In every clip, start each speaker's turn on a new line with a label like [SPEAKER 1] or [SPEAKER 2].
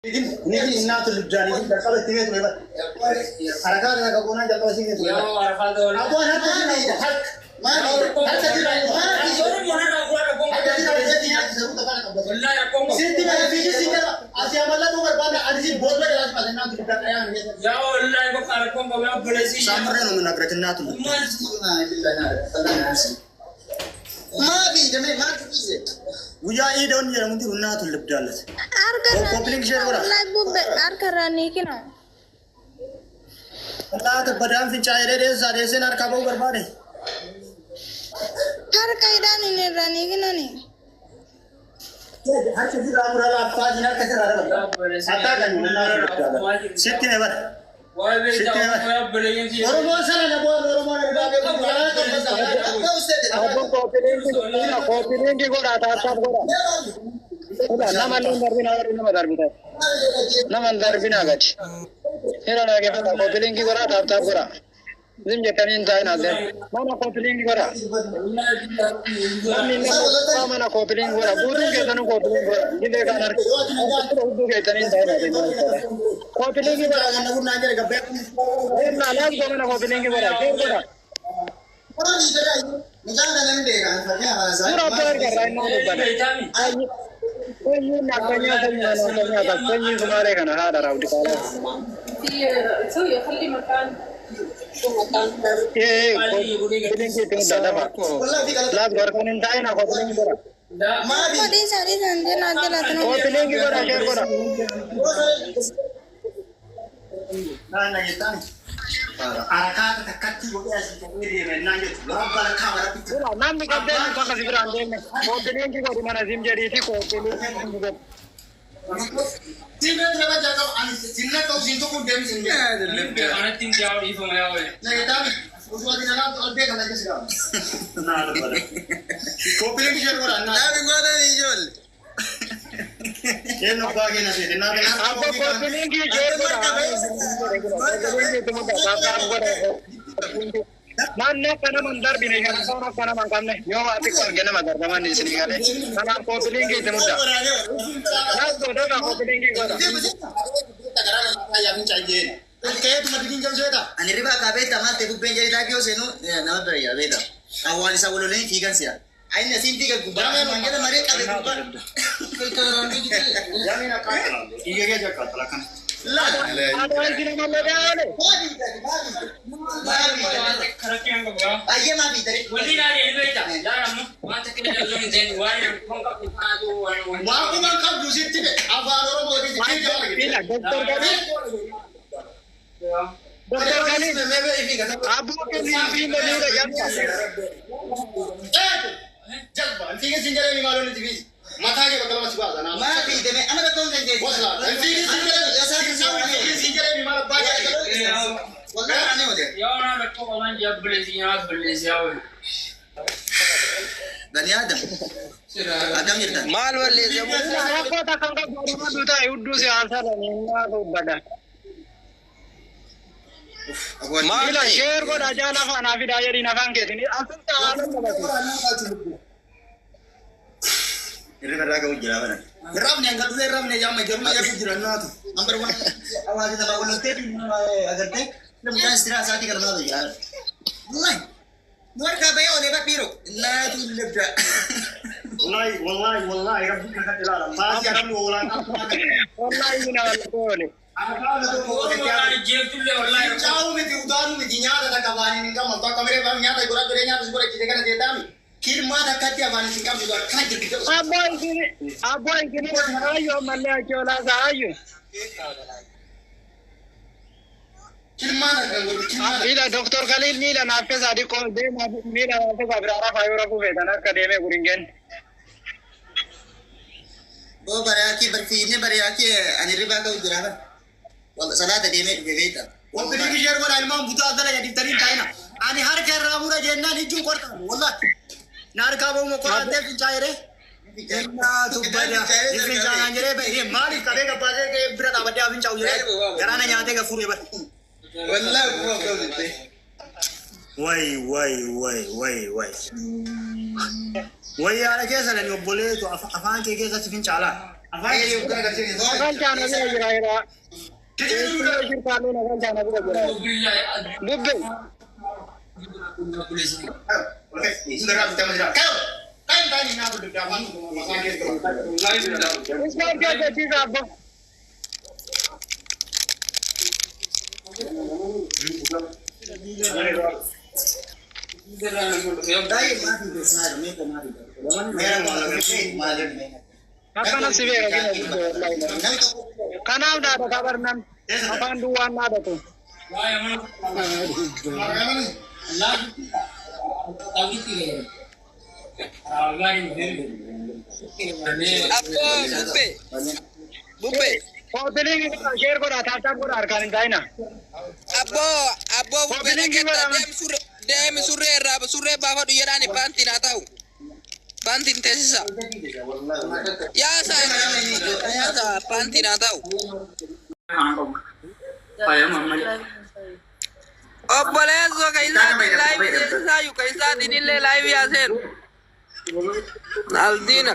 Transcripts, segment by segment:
[SPEAKER 1] نيجي الناس اللي بجاني دي قبل تيجي ولا حركات انا كونا جاب سيني يا عرفات ولا ابو انا تجي حق ما هل تجي ما في شغل ما انا اقول لكم والله يا قوم سيدي ما في شيء كده اسيا والله تو برباد ادي بول بجا لاس بعدين ناس كده يا والله بقاركم بقى بلسي سامرنا من نبرك الناس ما في جميع ما في ويا إيه دون يا مدير الناس اللي بدالت كوبلينج شيء ولا
[SPEAKER 2] لا بوب أركراني كنا
[SPEAKER 1] لا تبدأ في شاي ريس زاري سنار كابو بربادي
[SPEAKER 2] هر كيدان راني كنا ني
[SPEAKER 1] هر شيء رام رلا فاجنا كسر رلا أتا كن الناس سيتي نبر ورمو سلا نبور ورمو
[SPEAKER 3] कोपिलिंग की गोड़ा था सब गोड़ा ना मालूम दरबिना और ना दरबिना ना मन दरबिना गच हेरा ना के कोपिलिंग की गोड़ा था सब गोड़ा जिम जतनी इंसान आते माना कोपिलिंग की गोड़ा माना कोपिलिंग गोड़ा बुधु के तनु कोपिलिंग गोड़ा जिले का नर बुधु के तनु इंसान आते कोपिलिंग की गोड़ा ना बुना जरे गब्बे ना लाग को ना कोपिलिंग की गोड़ा के गोड़ा पूरा प्यार कर रहा है ना कोई ये नाकनिया था कोई ये तुम्हारे का ना हाथ रहा उठा
[SPEAKER 4] سوي خلي مكان
[SPEAKER 3] ये कोपिलिंग की तुम दादा बात लास्ट घर का निंदा है ना कोपिलिंग करा
[SPEAKER 2] बड़ी सारी संजय नाचे लाते हैं
[SPEAKER 3] कोपिलिंग की करा शेयर करा
[SPEAKER 1] ना ये तान حركات تكتي وقاعد تقولي من ناجي ربنا كاميرا
[SPEAKER 3] पूरा नाम निकाल दे ना कहाँ सिर्फ आंदे में कोपिलिंग की कोई माना जिम जड़ी थी कोपिलिंग
[SPEAKER 1] जिन्ना जब जाता आने जिन्ना तो जिनको को गेम जिन्ना
[SPEAKER 5] आने तीन जाओ इफो में आओ
[SPEAKER 1] नहीं तामी उस वाली ना तो अड्डे खाना कैसे काम ना तो कोपिलिंग की शेयर ना भी गोदा नहीं जोल ये नो बागे ना दे ना
[SPEAKER 3] आपको कोपिलिंग की शेयर कोपिलिंग की तुम काम करो मानने करना मंदर भी नहीं करना सोना करना मंगम नहीं यो आती कौन के ना मंदर कमान नहीं सही गाले खाना कोपिलिंग की तुम दा ना तो ना कोपिलिंग की करो
[SPEAKER 1] तगड़ा या भी चाहिए के तुम बिगिन जब जोता अनि रिबा का बेटा माते बुक बेंजे दा क्यों से नो ना बरिया बेटा awali sa ulo ni figan siya ay na sinti ka gubara man kita mari ka gubara kita rangi gitu ya mina ka iye ge ja ka talakan la
[SPEAKER 3] आवाज़ की नमन लगा वाले
[SPEAKER 5] खरके अंग बगा
[SPEAKER 1] aye ma bi tare
[SPEAKER 5] वली ना ये बेटा यार हम वहां तक के लोग देन वाले हम का पिता जो
[SPEAKER 1] wa ko man ka dusit tibe avaro mo di ke ja
[SPEAKER 3] पीला डॉक्टर का भी डॉक्टर का नहीं
[SPEAKER 1] मैं भी फिर
[SPEAKER 3] आपको के लिए भी नहीं रहा
[SPEAKER 1] जल्द ठीक है सिंगल में मालूम नहीं माथा के बगल में छुपा देना मैं भी दे मैं अना कौन देंगे वसला ठीक है सिंगल में मार बात वल्ला आने हो दे
[SPEAKER 5] यार ना रखो वाला जब बलेसी आओ
[SPEAKER 1] बनी आदम jirta
[SPEAKER 3] माल वाले जब आपको तक का गोरमा दूता उड्डू से आंसर नहीं ना तो बड़ा माल शेर को राजा ना खाना फिर आयरी ना खान के दिन असल का आलम ना
[SPEAKER 1] Irra raga ujira bana. Ram ne ngal ram ne jam jarma ya ujira na to. Number 1 आवाज दबा बोलो ते अगर ते मुझे इस्तेरा साथी करना तो यार. Wallahi. Nuar ka bayo ne ba piro. La tu lebda. Wallahi rabbi ka dilala. Ma ya rabbi wala ka.
[SPEAKER 3] والله من القول
[SPEAKER 5] जेब तुले वाला
[SPEAKER 1] Ciao mi ti udaru mi dinyada da kavani ninga ma to kamere ba nyada gura dore nyada sura kide kana deta mi. Kir ma da kati avani singa mi gura kan jirgi.
[SPEAKER 3] अबोई की आयो मल्ले चोला आयो
[SPEAKER 1] Kir ma da gura
[SPEAKER 3] इला डॉक्टर खलील नीला नापे सादी को दे नीला नापे बाबरा फाइवर को वेदना कदे में गुरिंगन
[SPEAKER 1] वो बरिया की बरिया की ani riba ka ujira ba. Wala salata de me geita. Wa bi ki jer wala imam buta adala ya ditarin taina. Ani har ke ramura jenna ni ju korta. Wallahi. Nar ka bo mo ko ade ki chaire. Jenna tu bada. Ifin cha anjere be ye mali kare ka paje ke brada badya bin chau jere. Garana nyate ka fure ba. Wallahi ko ko dite. Wai यार कैसा लगे बोले तो अफान के कैसा सिफिन चाला
[SPEAKER 3] Nagaan jaana bira jira jira. Eessuma jirtaallee nagaan jaana bira jira. Bubbe. Ismail jajjachiisa abbo. Akkana si beera gina bubbe wallahi. Kanaaf daadha kabarnan afaan duwwaan naadatu.
[SPEAKER 6] Bubbe.
[SPEAKER 3] Hoteelii sheer godhaa taasisaa godhaa harkaan hin taa'ina.
[SPEAKER 6] Abbo bubbe deemi surree irraa surree baafadhu jedhaan baantiin haa ta'u. Baantiin teessisa. Yaasa baantiin haa ta'u. Obboleesso ka isaatiin laayivii teessisaa yu ka isaatiin illee laayivii yaaseeru. Aldiina.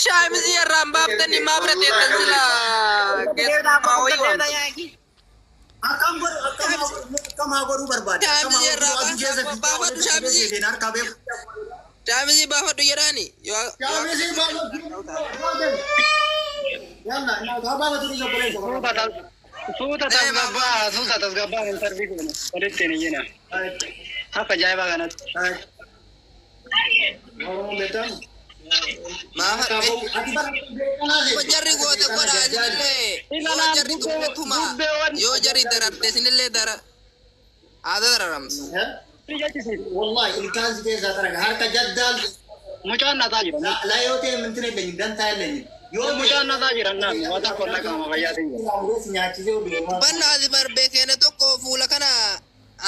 [SPEAKER 6] Shaamizi irraan baaftanii maa bira teessan sila keessumaa wayii waan. Shaamizi baafadhu jedhaani.
[SPEAKER 3] Suuta tasgabbaa kan sarbii godhama. Walitti hin iyyina. Akka ajaa'ibaa kanatti.
[SPEAKER 6] Jarri goote godhaa isinillee yoo jarri dubbatuma yoo jarri dararte isinillee dara haada dararamsa.
[SPEAKER 1] Wallahi ilkaan si keessaa taraga harka jaddaan
[SPEAKER 3] Mucaan nataa jira.
[SPEAKER 1] laayotee mintin elleenyi dantaa elleenyi.
[SPEAKER 3] Yoo mucaan nataa jira naan wata kolla kama fayyaatiin jira.
[SPEAKER 6] Bannaati barbee keene tokko fuula kana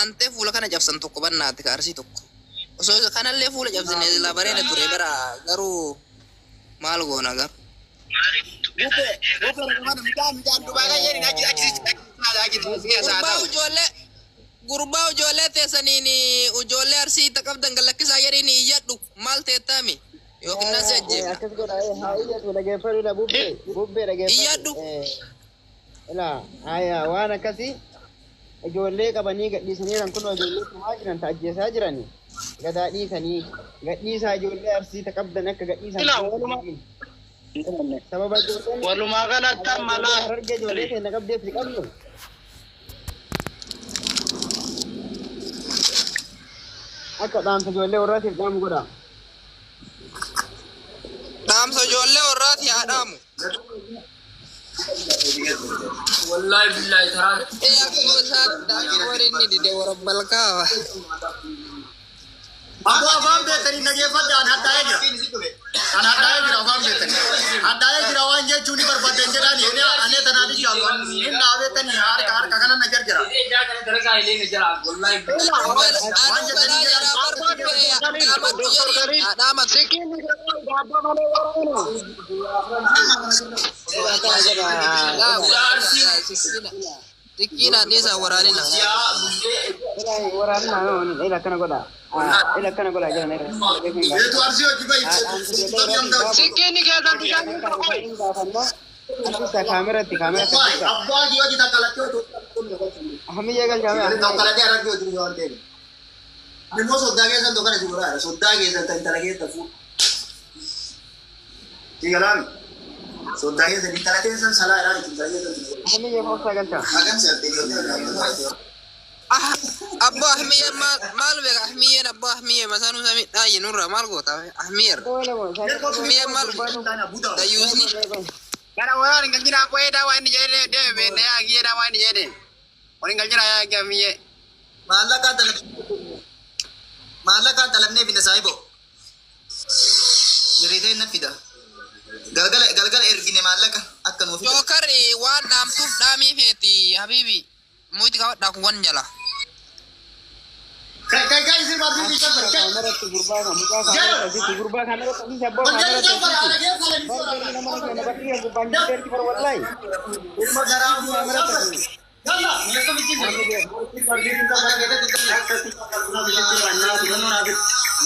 [SPEAKER 6] antee fuula kana cabsan tokko bannaati kaarsii tokko. Osoo kanallee fuula cabsine la bareeda ture bara garuu maal goona gar. Gurbaa ijoollee teessaniin ijoollee arsii qabdan galakkisaa jedhiin iyyadhu maal teettami yookiin nasi ajjeefna.
[SPEAKER 7] Akkas godha haa iyyatu dhageeffadhuudha bubbee dhageeffadhu.
[SPEAKER 6] Iyyadhu.
[SPEAKER 7] Ilaa waan akkasii ijoollee qabanii gadhiisanii jiran kun ijoollee tumaa jiran ta'ajjeesaa jirani. Gadaa dhiisanii gadhiisaa ijoollee arsii qabdan akka gadhiisan. Sababa ijoolleen
[SPEAKER 3] Walumaa galatti ammalaa.
[SPEAKER 7] harargee ijoollee keenya qabdeef ni qabnu. Akka dhaamsa ijoollee warraatiif dhaamu godha.
[SPEAKER 6] Dhaamsa ijoollee warraati haa dhaamu.
[SPEAKER 5] Wallahi billahi taraa.
[SPEAKER 6] Akkuma isaan daa'ima waliin ni dide warabbal kaaba.
[SPEAKER 1] Aku afaan beektanii dhageeffadhaan haddaa'ee jira. Kan haddaa'ee jira afaan beektanii. Haddaa'ee jira waan jechuun ni barbaadden jedhani. Anee tanaan ijaalu hin dhaabettanii harka kana na jarjira.
[SPEAKER 5] Ijaa kana dalagaa illee ni jira. Wallahi
[SPEAKER 6] Sikina nisa waraanina.
[SPEAKER 7] Waraanina ila kana godha. Ila kana godha jira.
[SPEAKER 1] Beetu arsii hojii bayi.
[SPEAKER 3] Sikkiinni keessan bishaan
[SPEAKER 7] Antusa kaameratti kaamera.
[SPEAKER 1] Abbaa kiyoo jita kalattee otoo.
[SPEAKER 7] Hamiyya galchaame.
[SPEAKER 1] Kalattee argee hojii waan ta'eef. Nimmoo soddaa keessan tokko kana si godhaa. Soddaa keessan kan intala keessa fuudha. Jigalaami. Soddaa keessan intala keessan salaadhaan intala keessan.
[SPEAKER 7] Hamiyya foofsaa galcha.
[SPEAKER 1] Hagan seertee yoo ta'e.
[SPEAKER 6] أبو أحمية مال بيك أحمية أبو أحمية مثلا سامي أي نور مال قوتا أحمية أحمية مال دايوسني
[SPEAKER 3] Karena orang kan jira aku ada wani jadi dia benda ya kira wani jadi. Orang kan jira ya kami.
[SPEAKER 1] maallaqa dalabnee fida saahibo gariiteen na fida galgala ergine maallaqa akka nuu fida
[SPEAKER 6] Joker waan dhaamtuuf dhaamii feeti habibi muyti qabadhaa kun wan jala
[SPEAKER 1] kai sirba bibi sabbar kai
[SPEAKER 7] kameratu gurbaa kan mukaa kameratu situ gurbaa kameratu bisa bawa kameratu situ baru nama nak dapat dia gurbaa dari per wallahi rumah garam kameratu
[SPEAKER 1] yalla mesto bikin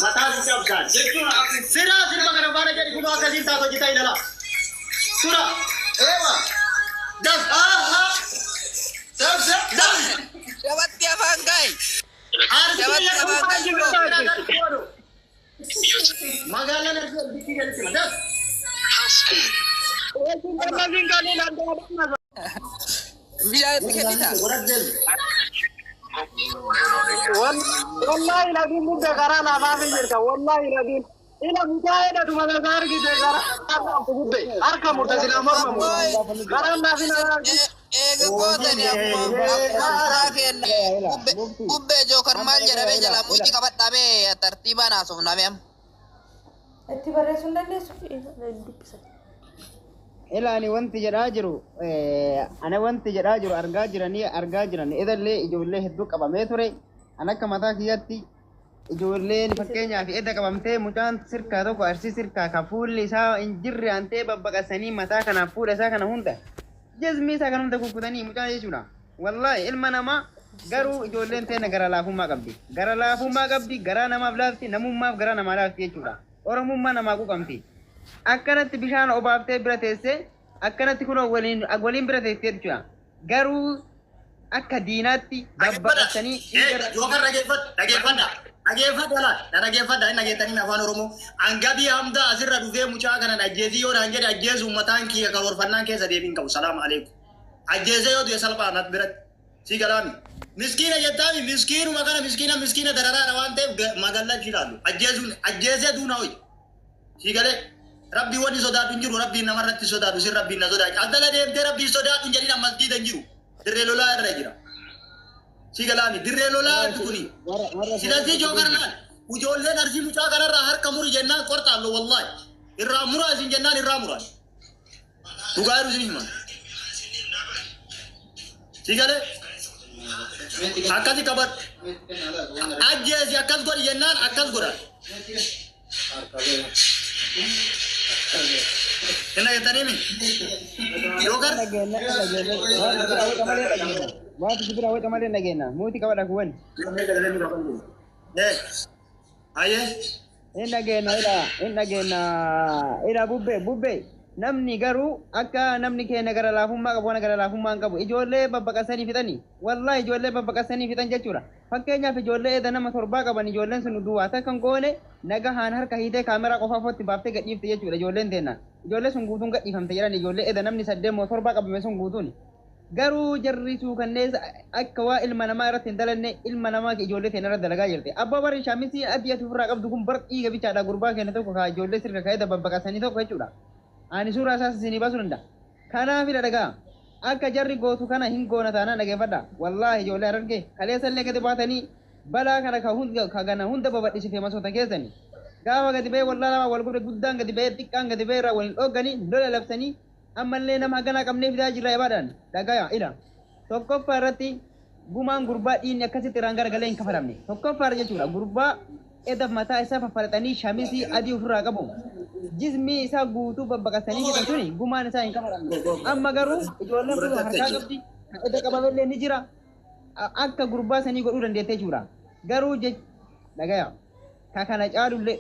[SPEAKER 1] mata bisa abdan sira sirba garam bara jadi kuno akasin ta to jitai dala sura ewa das sab das
[SPEAKER 6] dapat dia bangkai
[SPEAKER 1] magala na bigyan sila das
[SPEAKER 6] bisa kita
[SPEAKER 3] والله العظيم مدة قرانا ما في جركة والله العظيم إلى مجاهدة ما نزار كده قرانا تقولي أركب مرتزلا مرمى قرانا فينا
[SPEAKER 6] Kubbe Joker mal jarabe jala muti kabat tabe tertiba nasum namem.
[SPEAKER 4] Itti barreessuun dandeessu dubbisa.
[SPEAKER 7] Ilaani wanti jedhaa jiru ana wanti jedhaa jiru argaa jiranii idallee ijoollee hedduu qabamee ture an akka mataa kiyyatti ijoolleen fakkeenyaaf edda qabamtee mucaan sirkaa tokko arsii sirkaa ka fuulli isaa hin jirre antee babbaqasanii mataa kanaaf fuula isaa kana hunda jazmii isaa kana hunda kukkutanii mucaa jechuudha wallahi ilma namaa garuu ijoolleen teena gara laafummaa qabdi garaa namaaf laafti namummaaf garaa namaa laafti jechuudha oromummaa namaa quqamti akkanatti bishaan obaaftee bira teessee akkanatti kun waliin bira teessee jechuudha garuu akka diinaatti babbaqasanii
[SPEAKER 1] Joker dhageeffadha inni dhageettanii afaan Oromoo angabii hamda asirra dhufee mucaa kana ajjeesii yoo dhaan jedhe ajjeesu mataan kiyya karoorfannaan keessa deebiin qabu salaamu alaikum ajjeesee yoo du'e salphaa nat biratti si galaami miskiina jettaami miskiina dararaadha waan ta'eef magallachi ilaallu ajjeesee duuna hoyi si galee rabbii wanni sodaatu hin jiru rabbiin namarratti sodaatu sin rabbiin na sodaatu addala deemtee rabbii sodaatu hin jedhin ammas diida hin jiru dirree lolaa irra jira si galaami dirree lolaa kuni silazii jookarnaan ijoolleen arsii mucaa kanarraa harka muri jennaan qortaallo wallahi irraa muraa isin jennaan irraa muraa dhugaa jiru isin himan si galee akkasi qabat ajjeesi akkas godhi jennaan akkas godhan Ina yetanimi. Joker.
[SPEAKER 7] Waati sibira wata malee nageenya muuti qabadha kuwwan.
[SPEAKER 1] Aye.
[SPEAKER 7] In nageenya ila bubbe namni garuu akka namni keenya gara laafummaa qabu waan gara laafummaa hin qabu ijoollee babbaqasanii fixanii wallahi ijoollee babbaqasanii fixan jechuudha fakkeenyaaf ijoollee eeda nama torbaa qaban ijoolleen sun duwwaa takkan goone nagahaan harka hiitee kaameraa qofa fotti baaftee gadhiifte jechuudha ijoolleen teenna ijoollee sun guutuun gadhiifamte jedhan ijoollee eeda namni 8 torbaa qabame sun guutuun garuu jarrisuu kannees akka waa ilma namaa irratti hin dalanne ilma namaa ijoollee teenya irratti dalagaa jirte abbaa barii shaamisii adii ati ofirraa qabdu kun barqii gabichaadha gurbaa keenya tokko kaa ijoollee sirka kaa'ee babbaqasanii tokko jechuudha ani suuraa isaas isinii baasuu danda'a. Kanaafidha dhagaa akka jarri gootu kana hin goona taanaan dhageeffadha. Wallaahi ijoollee argee kaleessa illee gadi baatanii balaa kana ka gana hunda babadhisitee masoota keessanii. Gaafa gadi ba'ee wallaalaa wal guddaa guddaan gadi ba'ee xiqqaan gadi ba'ee irraa waliin dhogganii lola labsanii ammallee nama haganaa qabnee fidaa jirra ibaadhaan dhagaa ila. Tokkoffaa irratti gumaan gurbaa dhiinni akkasitti irraan garagalee hin kafalamne. Tokkoffaa jechuudha gurbaa edaf mataa isaa faffalaxanii shamisii adii ofirraa qabu. Jismii isaa guutuu babbaqasanii jiran suni gumaan isaa hin kafalamne. Amma garuu ijoolleen kun harkaa qabdi kan edda qabamellee ni jira. Akka gurbaa sanii godhuu dandeettee jechuudha. Garuu dhagaya kana caalullee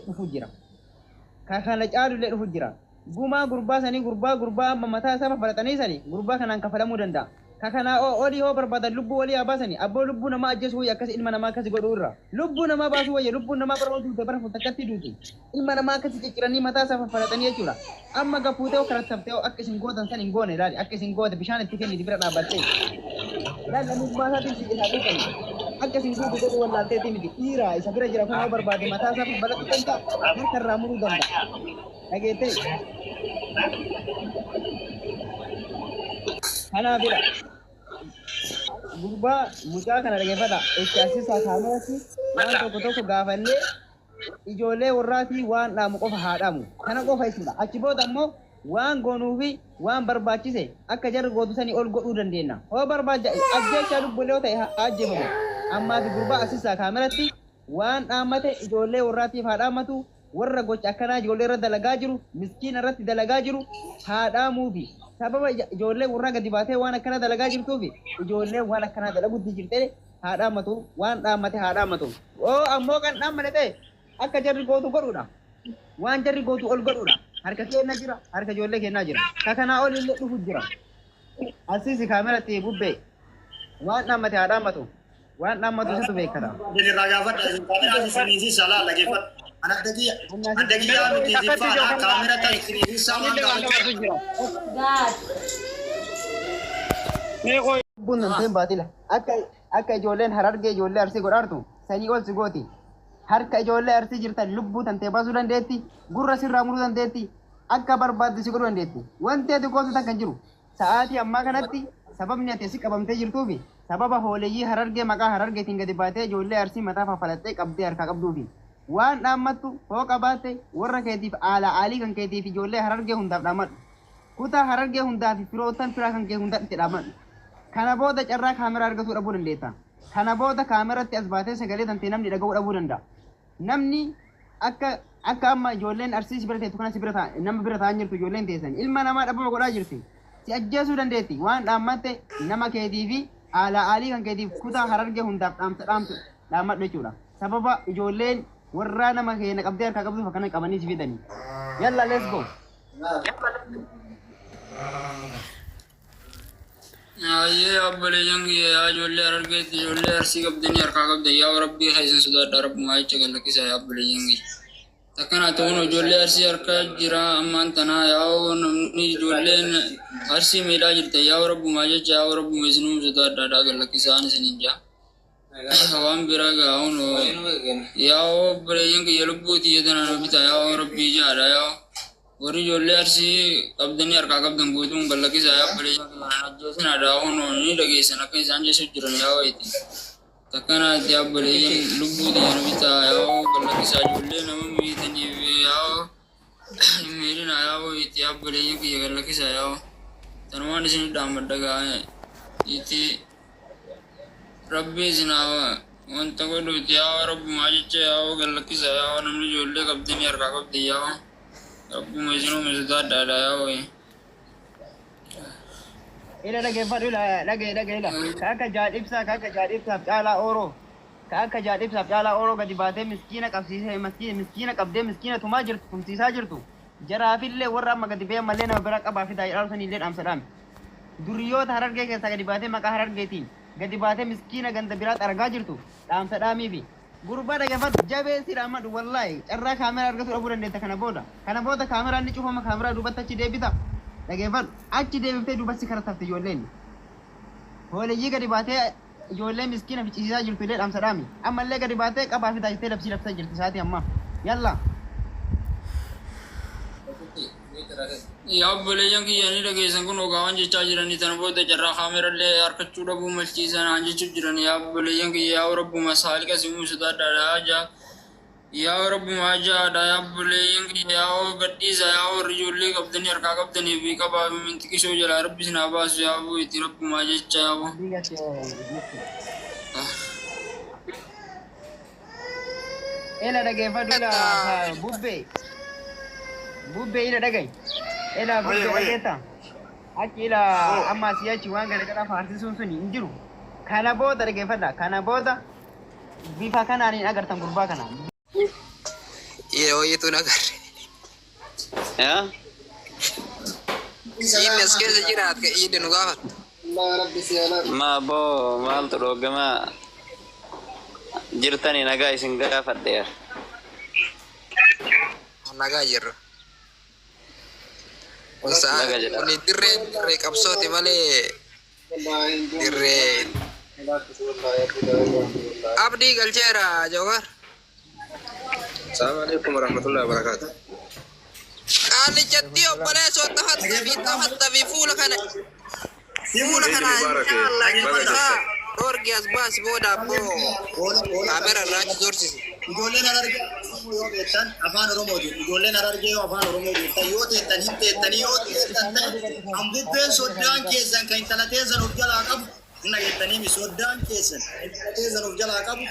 [SPEAKER 7] dhufu jira. Gumaa gurbaa sanii gurbaa amma mataa isaa faffalaxanii sanii gurbaa kanaan kafalamuu danda'a. Kakana oli ho barbaadan lubbuu walii habaasanii abboo lubbuu namaa ajjeesuu wayya akkas ilma namaa akkasi godhuu irra lubbuu namaa baasuu wayya lubbuun namaa barbaadu duute bara fuutakatti duuti ilma namaa akkasi cicciranii mataa isaa faffalatanii jechuudha amma gafuutee karattaftee akka isin gootan san hin goone ilaali akka isin goote bishaan itti kenniti bira dhaabbattee ilaallamummaa isaatiin si isaa duutani akka sin guutu godhu wallaalteetii miti dhiira isa bira jira kunoo barbaade mataa isaa balatu kan ta'a harka irraa muruu danda'a dhageettee kanaafidha gurbaa mucaa kana dhageeffadha itti asiisaa kaameratti waan tokko tokko gaafannee ijoollee warraatii waan dhaamu qofa haa dhaamu kana qofa isudha achi booda ammoo waan goonuu fi waan barbaachise akka jarri gootu sanii ol godhuu dandeenya hoo barbaacha ajjeechaa lubbulee ta'e haa ajjeefamu ammaa fi gurbaa asiisaa kaameratti waan dhaammate ijoollee warraatiif haa dhaammatu warra gocha akkanaa ijoollee irra dalagaa jiru miskiina irratti dalagaa jiru haa dhaamuufi sababa ijoollee warra gadi baatee waan akkana dalagaa jirtuufi ijoollee waan akkanaa dalaguutti jirtee haa dhaammatu waan dhaammate haa dhaammatu oo ammoo kan dhaammate ta'e akka jarri gootu godhuudha waan jarri gootu ol godhuudha harka keenya jira harka ijoollee keenyaa jira kakanaa ol illee dhufu jira asiisi kaameratti bubbee waan dhaammate haa dhaammatu waan dhaammatu isatu beekata
[SPEAKER 1] Irraa gaafadha kaameraa isiniif salaa lageeffadha. Adagiyyaa miti zifaadha kaameraa ta'e isiniif salaa gaafadha.
[SPEAKER 7] Lubbuun namteen baatila akka ijoolleen harargee ijoollee arsii godhaartu sanii ol si gooti harka ijoollee arsii jirtan lubbuu tantee baasuu dandeetti gurra sirraa muruu dandeetti akka barbaadde si godhuu dandeetti wanti ati gootu tan kan jiru sa'aatii ammaa kanatti sababni ati si qabamtee jirtuufi sababa hooleyyii harargee maqaa harargeetiin gadi baatee ijoollee arsii mataa faffalattee qabdee harkaa qabduufi waan dhaammattu hoo qabaatte warra keetiif aalii kan keetiif ijoollee harargee hundaaf dhaammadhu kutaa harargee hundaaf firootan firaa kan kee hunda itti dhaammadhu kana booda carraa kaameraa argatuu dhabuu dandeetta kana booda kaameratti as baatee sagalee tantee namni dhaga'uu dhabuu danda'a namni akka amma ijoolleen arsii bira teessu kana si bira nama bira ta'an jirtu ijoolleen teessan ilma namaa dhabama godhaa jirti si ajjeesuu dandeetti waan dhaammatte nama keetii fi aalii kan keetiif kutaa harargee hundaaf dhaammadhu jechuudha sababa ijoolleen warra nama keenya qabdee harkaa qabduuf akkana qabanii si fidanii yalla let's go
[SPEAKER 5] Ayee abbolee jangi yaa ijoollee argeetti ijoollee arsii qabdanii harkaa qabda yaa rabbii haysan sodaadha rabbumaa jecha gallakkisa yaa abbolee jangi akkana ta'uun ijoollee arsii harkaa jira ammaan tanaa yaa namni ijoolleen arsii miidhaa jirta yaa rabbumaa jecha yaa rabbuma isinuu sodaadha gallakkisa ani isinin jaa waan biraa gaa'uun yaa abbolee jangi yaa lubbuutii yeedana bita yaa rabbii jaadha yaa warri ijoollee arsii qabdanii harkaa qabdan guutuun gallakkisa yaa abbolee jangi ajjeesin adaa'uun ni dhageessan akka isaan jechuun jiran yaa wayiiti takkanaatti abbolee jangi lubbuutii yana bitaa yaa gallakkisaa ijoollee nama miidhaniif yaa miidhina yaa wayiiti abbolee jangi gallakkisa yaa tanumaan isin dhaammadha gaa'e itti rabbii isinaa wanta godhuuti yaa rabbumaa jecha yaa gallakkisa yaa namni ijoollee qabdanii harkaa qabdi yaa rabbuma isinuu misodaadhaadha yaa wayi
[SPEAKER 7] ila dhageeffadhu ila kakka jaadhibsaaf caalaa ooroo kakka jaadhibsaaf caalaa ooroo gadi baatee miskiina qabsiisee miskiina qabdee miskiina tumaa jirtu tumsiisaa jirtu jaraafillee warra amma gadi ba'e mallee nama bira qabaa fi daa'idhaa sanillee dhaamsadhaame duriyyoota harargee keessaa gadi baatee maqaa harargeetiin gadi baatee miskiina ganda biraatti argaa jirtu dhaamsadhaamiifi gurbaa dhageeffadhu jabeessi dhaammadhu wallaahi carraa kaameraa argatu dhabuu dandeetta kana booda kaameraan ni cufama kaameraa duubatti achi deebita dhageeffadhu achi deebiftee duubatti kana tafte ijoolleen hooleyyii gadi baatee ijoollee miskiina ficcisiisaa jirtu illee dhaamsadhaami ammallee gadi baatee qabaa fi taasistee labsii labsaa jirti isaatii amma yalla
[SPEAKER 5] yaa abbolee jangi yaani dhageessan kun ogaawwan jechaa jiranii tana booda carraa kaamerallee harkachuu dhabuu malchiisan haan jechuuf jiran yaa abbolee jangi yaa rabbuma saaliqa simuu sodaadhaadha jaa yaa rabbuma jaadha yaa abbolee jangi yaa gadhiisa yaa warri ijoollee qabdanii harkaa qabdanii fi qabaa fi mintiqishoo jalaa rabbi sinaa baasu yaa bu'eetti rabbumaa jecha yaa
[SPEAKER 7] ila dhageeffadhu ila bubbee ila dhagay ila bubbee dhageetta achi ila amma siyachi waan garagara faarsisuun suni hin jiru kana booda dhageeffadha kana booda bifa kanaan hin agartan gurbaa kana
[SPEAKER 6] Hoyitu nagarre.
[SPEAKER 3] Ya?
[SPEAKER 6] Inni as keessa jiraat ka inni nu gaafatu.
[SPEAKER 3] Ma bo maaltu dhogama jirtani nagaa isin gaafadhe yaa.
[SPEAKER 6] Nagaa jirra. Kuni dirree qabsooti malee dirree Abdi galcheera Jawar.
[SPEAKER 8] السلام عليكم ورحمة الله وبركاته.
[SPEAKER 6] Qaali jatti obboleessoo tafatta fi fuula kana. Fuula kana inshallah dorgi as baas booda abboo kaamera irraa doorsisi.
[SPEAKER 1] Ijoolleen Harargee yoo beektan afaan Oromooti. Ijoolleen Harargee yoo afaan Oromoo beektan yoo teettan hin teettanii yoo teettan hambubbeen soddaan keessan kan intala teessan of jalaa qabu humna jettanii soddaan keessan intala teessan of jalaa qabu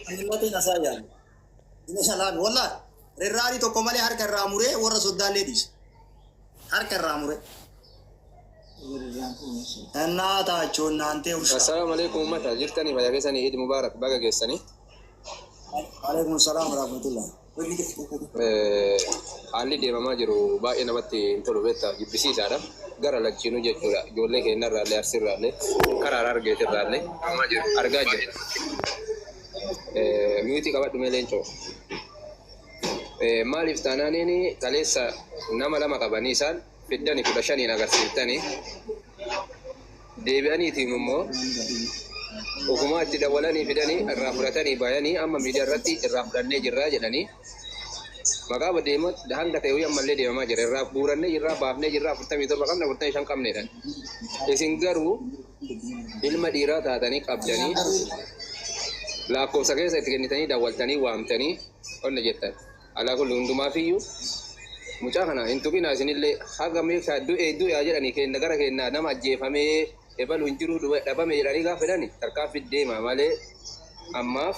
[SPEAKER 1] himmatiin asaa yaadu. Inni shalaan wallah rirraanii tokko malee harka irraa muree warra soddaallee dhiise. Harka irraa muree. Naataachoon naantee ulfa.
[SPEAKER 8] السلام عليكم أمتا جرتني بيا كيساني عيد مبارك بقى كيساني.
[SPEAKER 1] عليكم السلام ورحمة الله.
[SPEAKER 8] haalli deemamaa jiru baay'ee namatti hin tolu beektaa jibbisiisaadha. Gara lachinuu jechuudha. Ijoollee keenya irraallee arsirraallee karaa argeetirraallee argaa jirra. Miyuutii qabadhu mee leencoo. Maaliif taanaaniin kaleessa nama lama qabanii isaan fiddanii 15 agarsiiftanii deebi'aniitiin immoo ofumaa itti dawwalanii fidanii irraa fudhatanii bayanii amma miidiyaa irratti irraa fudhannee jirraa jedhanii maqaa deema hanga ta'e ammallee deemamaa jira irraa buurannee irraa baafnee jirraa 47 qabna 45 qabneedhaan isin garuu ilma dhiiraa taatanii qabdanii lakkoofsa keessa itti kennitanii dawwaltanii waamtanii onna jettan alaa kulli hundumaafiyyuu mucaa kana hin tuqinaa isinillee haga meeqa du'e jedhanii kenna gara kennaa nama ajjeefamee ebalu hin jiru dhabame jedhanii gaafa fedhani tarkaanfii deema malee ammaaf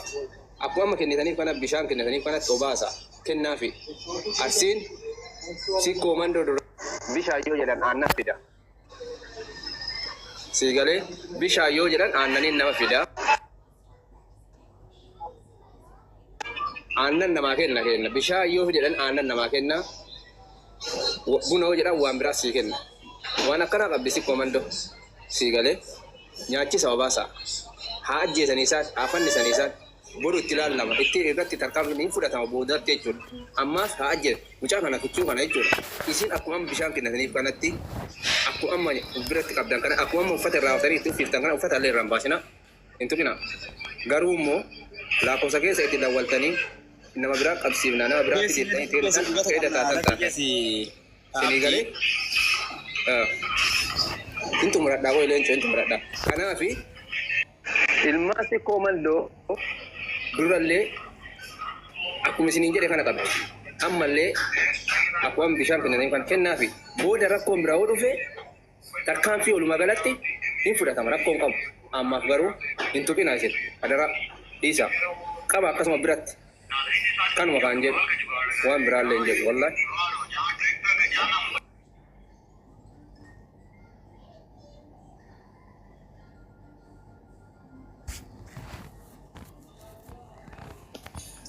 [SPEAKER 8] akkuma kennitaniif kana bishaan kennitaniif kana obaasa kennaafi arsiin si koomandoo dura bishaan yoo jedhan aannan fida siigalee bishaan yoo jedhan aannaniin nama fida aannan namaa kenna bishaan yoo jedhan aannan namaa kenna buna yoo jedhan waan biraa sii kenna waan akkana qabdi si koomandoo siigalee nyaachisa obaasa haa ajjeesanii isaan haa fannisanii isaan boru itti ilaallama itti irratti tarkaanfii hin fudhatama boodatti jechuudha ammaas haa ajjeesu mucaa kana kuchuu kana jechuudha isin akkuma bishaan kennataniif kanatti akkuma biratti qabdan kana akkuma uffata irraa hafanii itti uffiftan kana uffata illee irraa hin baasina hin tuqina garuu immoo lakkoofsa keessa itti dawwaltanii nama biraa qabsiifna nama biraatti jettanii teellisan fedha taatan sinii galee intu muradhaa koo ileencoo intu muradhaa kanaafi ilmaasi koomandoo durallee akkuma isiniin jedhe kana qabdi ammallee akkuma bishaan kennanii kan kennaafi booda rakkoon biraa yoo dhufe tarkaanfii walumaa galatti hin fudhatama rakkoon qabu ammaaf garuu hin tuqinaa isin adara dhiisa qaba akkasuma biratti kanuma kaan jedhu waan biraallee hin jedhu wallahi.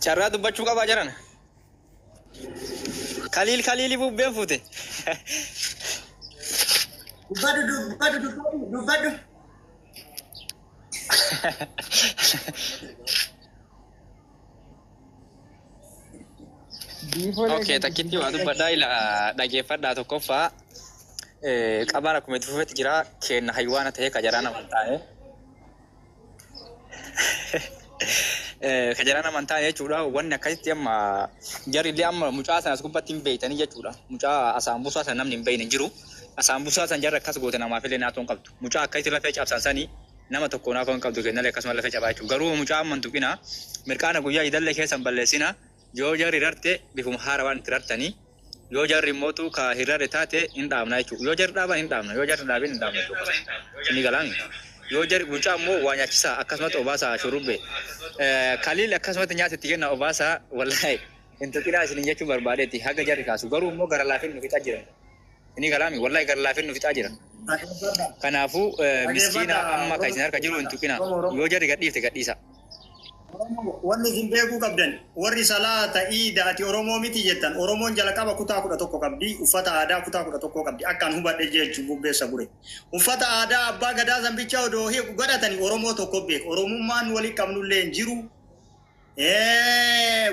[SPEAKER 7] Carraa dubbachuu qabaa jiran. Kaliilii bubbeen fuute.
[SPEAKER 1] Dubbadhu.
[SPEAKER 7] Okay, takkitti waa dubbadhaa ila dhageeffadhaa tokkoffaa qabaan akkuma itti fufetti jira kenna haywaana ta'ee kajaraan amantaa'e. Kajaraan amantaa jechuudha wanni akkasitti amma jarri amma mucaa sanas gubbatti hin beeytanii jechuudha mucaa asaambusaa san namni hin beeyne jiru asaambusaa san jarri akkas goote namaaf illee naatoon qabdu mucaa akkasitti lafee cabsan sanii nama tokko naafoo hin qabdu kennallee akkasuma lafee cabaa jechuudha garuu mucaa amman tuqina mirqaana guyyaa idallee keessan balleessina yoo jarri rarte bifuma haara waan itti rartanii yoo jarri mootu ka hirrare taate hin dhaabna jechuudha yoo jarri dhaaban hin dhaabna yoo jarri dhaabin hin dhaabna jechuudha inni galaami. Yoo jarri mucaa immoo waa nyaachisaa akkasumatti obaasa shurrubbe kaliil akkasumatti nyaata itti kenna obaasa wallahi hin tuqinaa isin jechuu barbaadeetti haga jarri kaasu garuu immoo gara laafin nu fixaa jiran inni galaami wallahi gara laafin nu fixaa jiran kanaafuu miskiina amma kan isin harka jiru hin tuqinaa yoo jarri gadhiifte gadhiisa.
[SPEAKER 1] Wanni isin beekuu qabdan warri salaata iidaati Oromoo miti jettan Oromoon jalqaba kutaa 11 qabdi uffata aadaa kutaa 11 qabdi akkaan hubadhe jechuun bubbeessa gure uffata aadaa abbaa gadaa zambicha odoo heeku godhatanii Oromoo tokko beek Oromummaan walii qabnullee hin jiru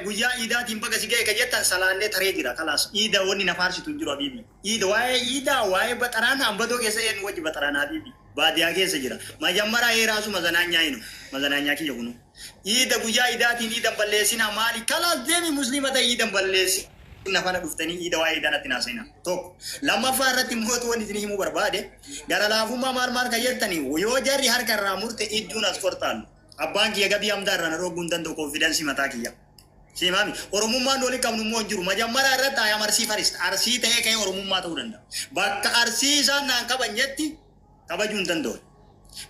[SPEAKER 1] guyyaa iidaatiin baga si ga'e ka jettan salaannee taree jira kalaas iida wanni na faarsitu hin jiru habiibi iida waa'ee baxaraana hambadoo keessa een wajji baxaraana habiibi baadiyyaa keessa jira. Majammaraa heeraasu mazanaanyaa hinu. Mazanaanyaa kiyya kunu. Iida guyyaa idaatiin iidan balleessina maali? Kalaas deemi musliima ta'e iidan balleessi. Nafana dhuftanii iida waa iidanatti naasina. Tokko. Lammaffaa irratti mootu wanti isin himuu barbaade. Gara laafummaa maal kan jettanii yoo jarri harka irraa murte idduun as kortaalu. Abbaan kiyya gabii hamdaa irraa na rooguu hin danda'u konfidensi mataa kiyya. Simami, oromummaan oli qabnu immoo hin jiru. Majammaraa irratti ayam arsii farista. Arsii ta'ee ka'ee oromummaa ta'uu danda'a. Bakka arsii isaan naan qaban jetti kabajuu hin danda'u.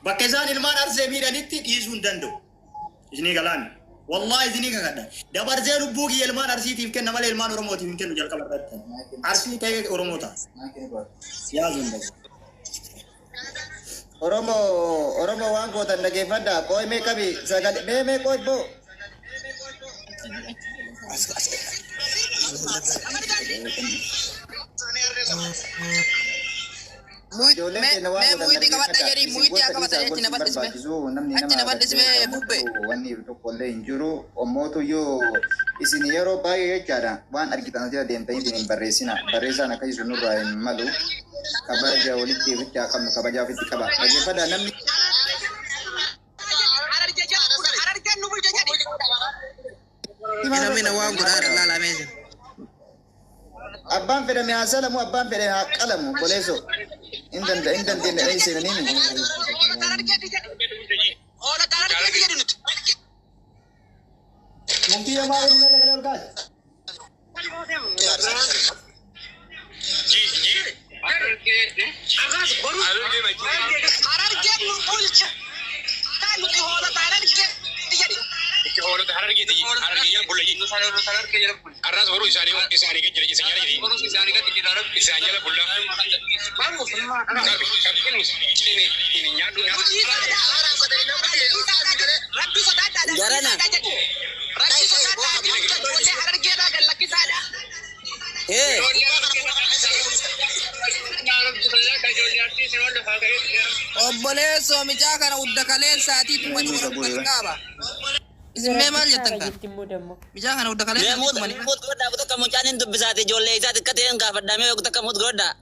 [SPEAKER 1] Bakka isaan ilmaan arsee miidhanitti dhiisuu hin danda'u. Isinii galaami. Wallahi isinii kakadha. Dabarsee lubbuu kiyya ilmaan arsiitiif kenna malee ilmaan oromootiif hin kennu jalqaba irratti. Arsii ta'ee oromoo ta'a. Yaazuu hin danda'u. Oromoo waan gootan dhageeffadha. Qooy mee qabi sagalee mee qooy boo.
[SPEAKER 6] Muitii qabadha jedhii muitii akka bata jechi na bal'isme achi na bal'isme bubbe.
[SPEAKER 9] Wanni tokkollee hin jiru ommootu yoo isin yeroo baay'ee jechaadha waan argitan asirra deemtanii hin barreessina barreessaan akka isin nurraa hin malu kabaja walitti ofitti qabnu kabajaa ofitti qaba dhageeffadha namni.
[SPEAKER 6] Namni waan godhaa laalamee jira.
[SPEAKER 9] Abbaan fedhame haa salamu abbaan fedhame haa qalamu boleeso hin dandeenye seenanii muktii yamaa waliin galee ol kaase.
[SPEAKER 3] Arras baru isani ke jadi isani jala bulla
[SPEAKER 6] Jarana. Obboleesso micaa kana udda kaleessaatii tumani warra qaba. Ismee maal jettan kan? Micaa kana udda kaleessaatii tumani.
[SPEAKER 10] Mut godhaa kutu akka mucaan hin dubbisaate ijoollee isaati akka ta'een gaafadhamee kutu akka mut godhaa.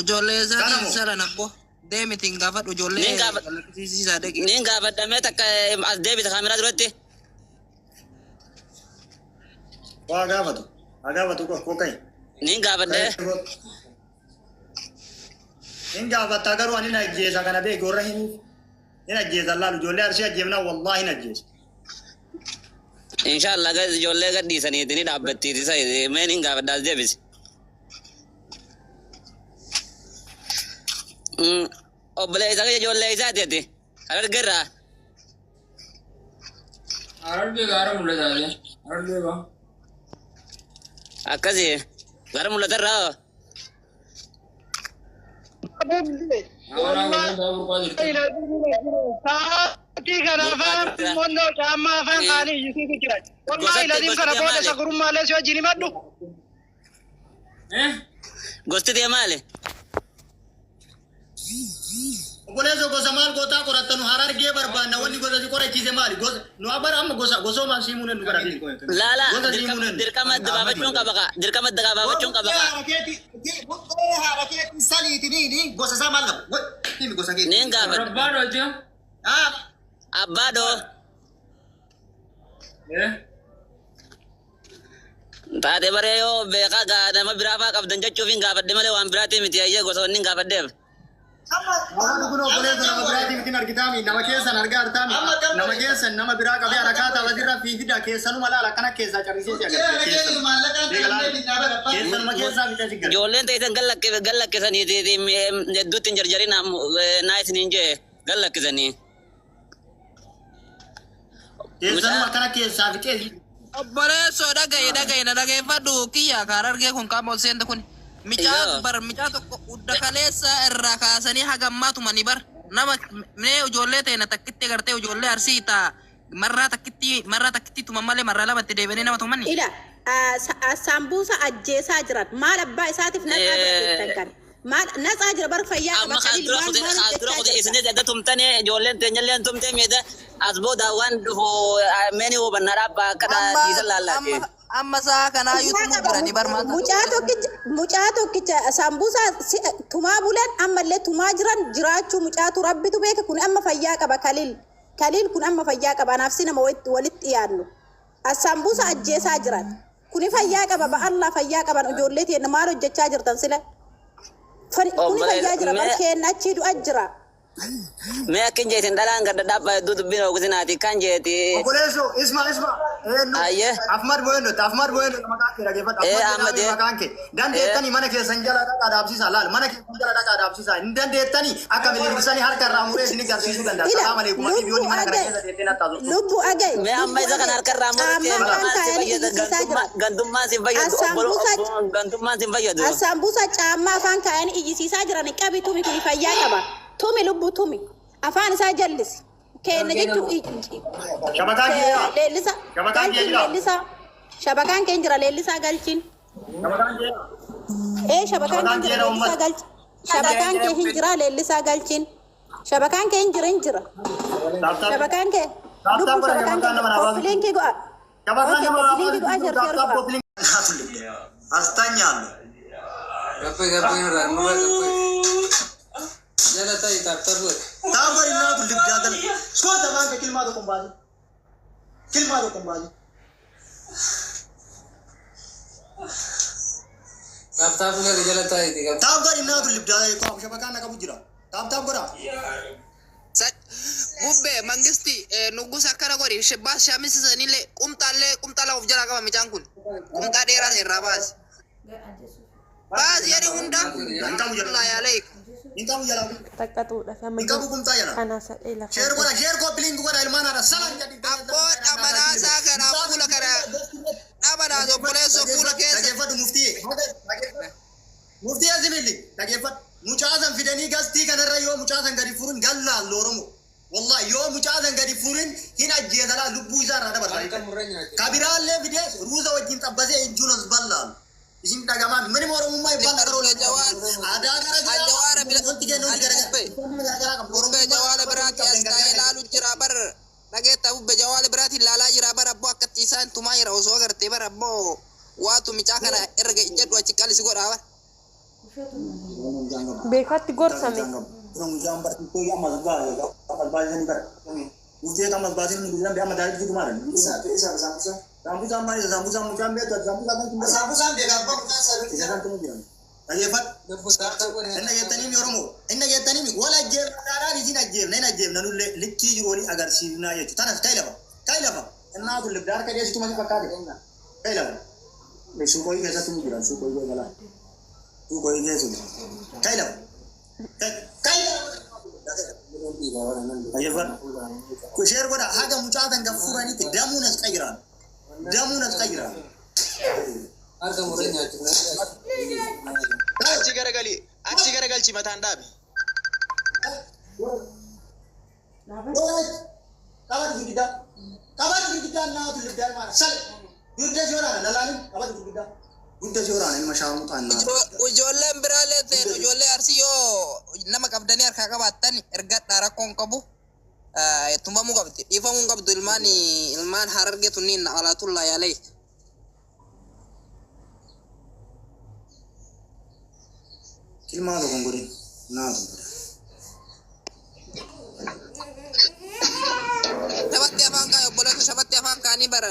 [SPEAKER 6] Ijoollee isaatiin saran abbo. Deemitiin gaafadhu ijoollee lakkisiisisaa dhaqee.
[SPEAKER 10] Niin gaafadhamee takka as deebita kaameraa duratti.
[SPEAKER 1] Waa gaafatu kokai.
[SPEAKER 10] Niin gaafadhee.
[SPEAKER 1] Niin gaafataa garuu ani na ajjeesa kana beeku warra hin ajjeesa laalu ijoollee arsii ajjeefnaa wallahi hin ajjeesa.
[SPEAKER 10] Inshallah ijoollee gadhiisaniiti ni dhaabbattiiti sa'i mee niin gaafadhaa as deebisi. Obbolee isaa ijoollee isaati ati argarraa.
[SPEAKER 5] Argee gaara mul'ataale. Argee baa.
[SPEAKER 10] Akkasii gaara mul'atarraa.
[SPEAKER 3] Sa'aatii kana afaan mondoo caammaa afaan kaanii iyyuu jira. Wallahi ladiin kana booda isa gurummaalee si wajjin himadhu.
[SPEAKER 10] Gosti tee maali?
[SPEAKER 1] Obboleesso gosa maal gootaa qorattanu harargee barbaanna wanni gosa si qorachiise maali? Nu abara amma gosoomaan siimuu nu bara.
[SPEAKER 10] Laala dirqama dabaabachuun qaba kaa. Dirqama dabaabachuun qaba kaa.
[SPEAKER 1] Haadha keetti saliitiniini gosa isaa maal qabu? Himi gosa keetti.
[SPEAKER 10] Niin gaafadha.
[SPEAKER 5] Abbaadhoo jiru.
[SPEAKER 10] Abbaadhoo. Taate baree yoo beekaa nama biraa fa'aa qabdan jechuuf hin gaafadhe malee waan biraatti miti ayyee gosoonni hin gaafadheef.
[SPEAKER 1] Nama kun obboleessa nama biraatiin ittiin argitaami nama keessan argaa artaami nama keessan nama biraa qabee harakaata wajjirra fiifida keessanuma laala akkana keessaa carrisiisi keessanuma keessaa fida si
[SPEAKER 10] Ijoolleen ta'e gallakkisanii hedduutti hin jarjarin naa isiniin jee gallakkisanii.
[SPEAKER 1] keessanuma akkana keessaa fixee.
[SPEAKER 6] Obboleesso dhagaye na dhageeffadhu kiyya kaara argee kun qaama ol seente kun. Micaa tokko udda kaleessa irraa kaasanii hagammaatuma ni bar nama mee ijoollee ta'e na takkitti gartee ijoollee arsii ta'a marraa takkitti tuma malee marraa lamatti deebiinee nama tumanni.
[SPEAKER 11] Ila sambuusa ajjeesaa jiran maal abbaa isaatiif naxaa jira kan maal naxaa jira bar fayyaa qaba qalil maal
[SPEAKER 10] dura kutu isinis edda tumtanii ijoolleen teenyallee tumtee meeda as booda waan dhufu meeni hubannaa dhaabbaa akka dhiisan laallaatii.
[SPEAKER 6] Amma saa kanaa yuutumuu jirani barmaata.
[SPEAKER 11] Mucaa tokkicha sambuusaa tumaa bulan ammallee tumaa jiran jiraachuu mucaatu rabbitu beeka kun amma fayyaa qaba Kaliil kun amma fayyaa qaba naafsi nama walitti dhiyaannu. Sambuusa ajjeesaa jiran kuni fayyaa qaba ba'allaa fayyaa qaban ijoollee ta'e maal hojjechaa jirtan sila. Kuni fayyaa jira bakkeen achi du'a jira.
[SPEAKER 10] Me akin jeetin dalaan gadda dhapha hedduu dubbiin hoogusinaati kan jeeti.
[SPEAKER 1] Obboleessu isma.
[SPEAKER 10] Ayye.
[SPEAKER 1] Afmad Boyendo maqaan kee dhaggeeffadha.
[SPEAKER 10] Ahmad
[SPEAKER 1] maqaan kee. Dandeettanii mana keessan jala dhaqaa dhaabsisaa laal mana keessan jala dhaqaa dhaabsisaa hin dandeettanii akka miliqsanii harka irraa muree isin garsiisuu danda'a. Salaam alaikum biyyoonni mana kana keessa deettee nattaasu.
[SPEAKER 11] Lubbu agay.
[SPEAKER 10] Me amma isa kan harka irraa muree gandummaan sin fayyadu. Gandummaan sin fayyadu.
[SPEAKER 11] Sambuusa caammaa afaan kaa'anii iyyisiisaa jiran qabi tumi kun fayyaa qaba. Tumi lubbu tumi afaan isaa jallisi kenna jechuun
[SPEAKER 1] shabakaan jira
[SPEAKER 11] leellisa shabakaan keen jira leellisaa galchin shabakaan keen jira leellisaa galchin shabakaan kee hin jira leellisaa galchin shabakaan kee hin jira shabakaan kee lubbu shabakaan kee koppiliinkii go'a koppiliinkii go'a jirti
[SPEAKER 1] astaanyaan
[SPEAKER 5] Jala ta'i taptabu.
[SPEAKER 1] Tahu ini tu lip jalan. Semua teman ke kilma tu kembali.
[SPEAKER 5] Taptabu lagi jala ta'i tiga.
[SPEAKER 1] Tahu ini tu lip jalan. Kau apa siapa kan nak bujira? Tahu kau
[SPEAKER 6] Bubbe mangisti nugus akkana godhi bas shaamisisaniillee qumxaallee of jalaa qaba micaan kun qumxaa dheeraa irraa baas jedhi hunda laayalee
[SPEAKER 4] Takkatuudhaaf amma anaasadhee lafa.
[SPEAKER 1] Sheer koppiliin godha ilmaan haadha salan jadi.
[SPEAKER 6] Abboo dhabanaasaa kana fuula kana dhabanaas obboleessoo fuula keessa.
[SPEAKER 1] Dhaggeeffadhu muftii azimilli dhaggeeffadhu. Mucaasan fidanii gastii kanarra yoo mucaasan gadi furin gallaan looromo. Wallahi yoo mucaasan gadi furin hin ajjeesalaa lubbuu isaa irraa dabarsa. Kabiraallee fidee ruuza wajjin xabbasee injuunas ballaan. Isin dhagamaan mani moromummaa ibbaan gara olee jawaan aadaa gara
[SPEAKER 6] jawaara jawaala biraatti as taa'ee ilaalu jira bar dhageetta bubbe jawaala biraatti ilaalaa jira bar abboo akkatti isaan tumaa jira osoo agartee bar abboo waatu micaa kana erga jedhu achi qalisi godhaa bar.
[SPEAKER 4] Beekatti gorsame.
[SPEAKER 1] Sambusa mana sambusa mucam betul sambusa dia gampang saya kan tunggu bilang. Ayat Ena yatani mi oromo. Ena yatani mi wala jeb dara di sini jeb. Nena jeb nanu likki juroli agar sirna ya. Tanas kailaba. Ena tu lebdar ka dia situ masih pakai deh. Kailaba. Besok koi kesa tunggu bilang. Besok koi galah. Tu koi kesa. Kailaba. Ayat Kushare koda haga mucatan gafurani te damunas kairan.
[SPEAKER 5] Harga murahnya cuma.
[SPEAKER 3] Achi garagalchi mataan dhaabi.
[SPEAKER 1] Kawan gurguddaa naa tu lebdaan maal sal gurguddaa jooraan lalaanin kawan gurguddaa jooraan ilma shaamu taannaa.
[SPEAKER 6] Ijoolleen biraallee ta'e ijoollee arsii yoo nama qabdanii harkaa qabaattan ergadhaa rakkoon qabu. Tumbamu qabdi dhiifamuu qabdu ilmaan hararge tunniin alaatullaa yaalee.
[SPEAKER 1] Kilmaa tokkoon godhin naatu.
[SPEAKER 6] Taphatti afaan kaa obboleessa taphatti afaan kaanii bara.